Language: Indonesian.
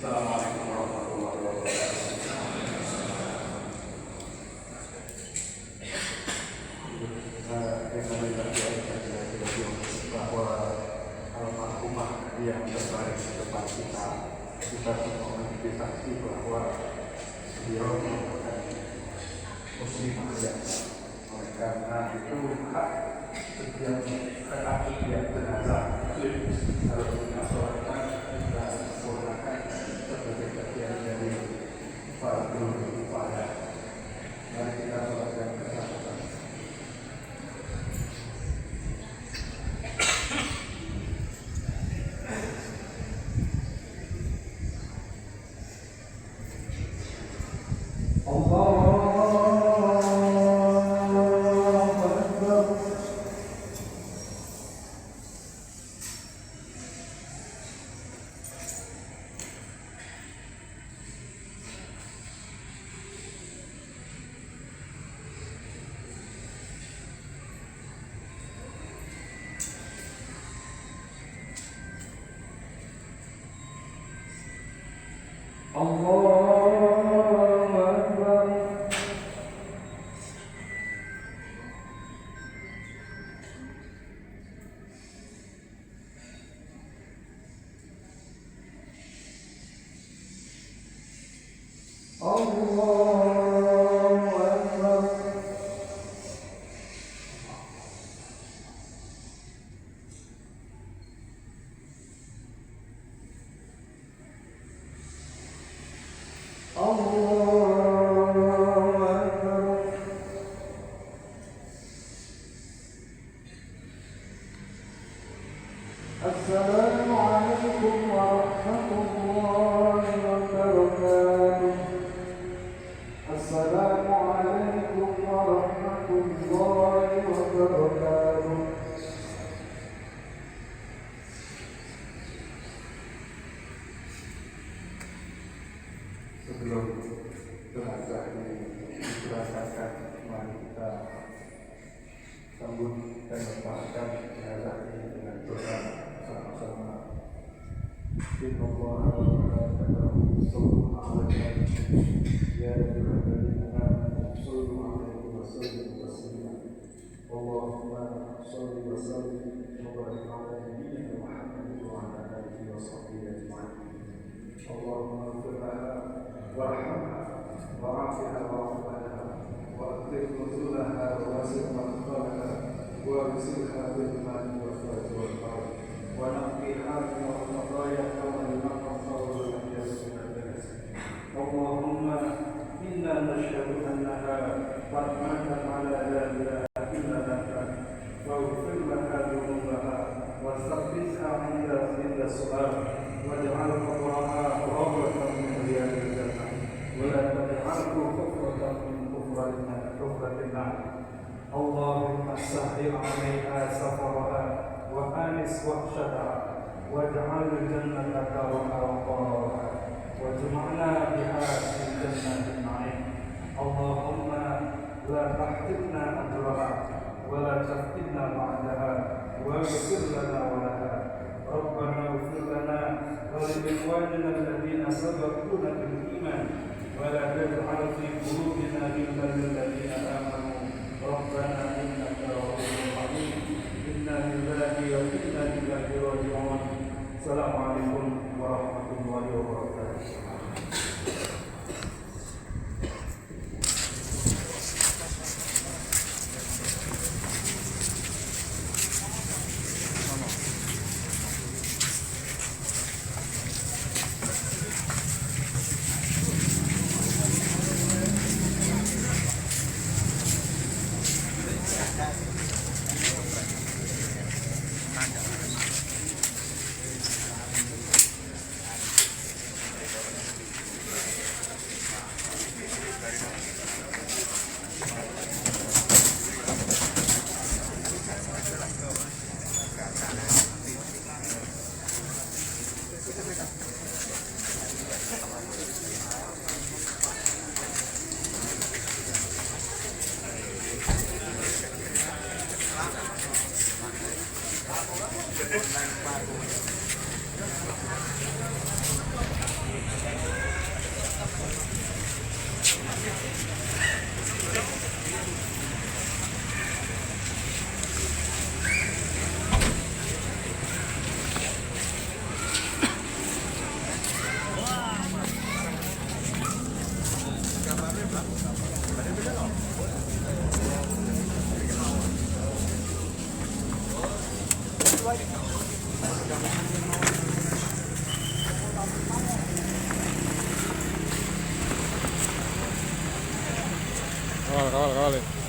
Assalamualaikum warahmatullahi wabarakatuh. Bahwa almarhumah yang terbaik di depan kita semua memiliki saksi bahwa beliau merupakan muslimah yang oleh karena itu hak setiap jenazah muslim harus dimaksudkan kita sempurnakan sebagai bagian dari fardhu kifayah. Mari kita sholatkan bersama-sama. Assalamualaikum warahmatullahi wabarakatuh. Assalamualaikum warahmatullahi wabarakatuh. Sebelum jenazah ini diberangkatkan, mari kita sambut dan membahagiakan jenazah ini dengan doa sama-sama. Innallaha wa malaikatahu yusholluna 'alan nabi ya ayyuhalladzina amanu shollu 'alaihi wa sallimu taslima. Allahumma sholli wa sallim wa barik 'ala nabiyyina Muhammadin wa 'ala alihi wa sahbihi ajma'in. Allahumma ighfir laha warhamha wa'afiha wa'fu anha wa akrim nuzulaha wa wasi' madkhalaha wa bisilha bil mani wal farj wal farj wa naqiha min al-khataaya kama yunqqa al-thawb min al-najas. Allahumma inna nashhadu annaha qad matat 'ala la ilaha illa anta waghfir laha dhunubaha wa thabbitha 'inda su'al waj'al qabraha rawdatan min riyadil jannah wa la taj'alhu hufratan min hufratin nar. Allahumma sahhil 'alaiha safaraha wa anis wahsyataha waj'al jannata daraha wa qararaha waj'alna biha min jannatin na'im. Allahumma la tahtimna ajraha wa la taftinna ba'daha wa ighfir lana wa laha. Rabbana ighfir lana wa li ikhwanina alladhina sabaquna bil iman wa la taj'al fi qulubina ghillan lil ladzina amanu Rabbana innaka ra'ufur rahim. Inna lillahi wa inna ilaihi raji'un. Assalamualaikum warahmatullahi wabarakatuh. Vale.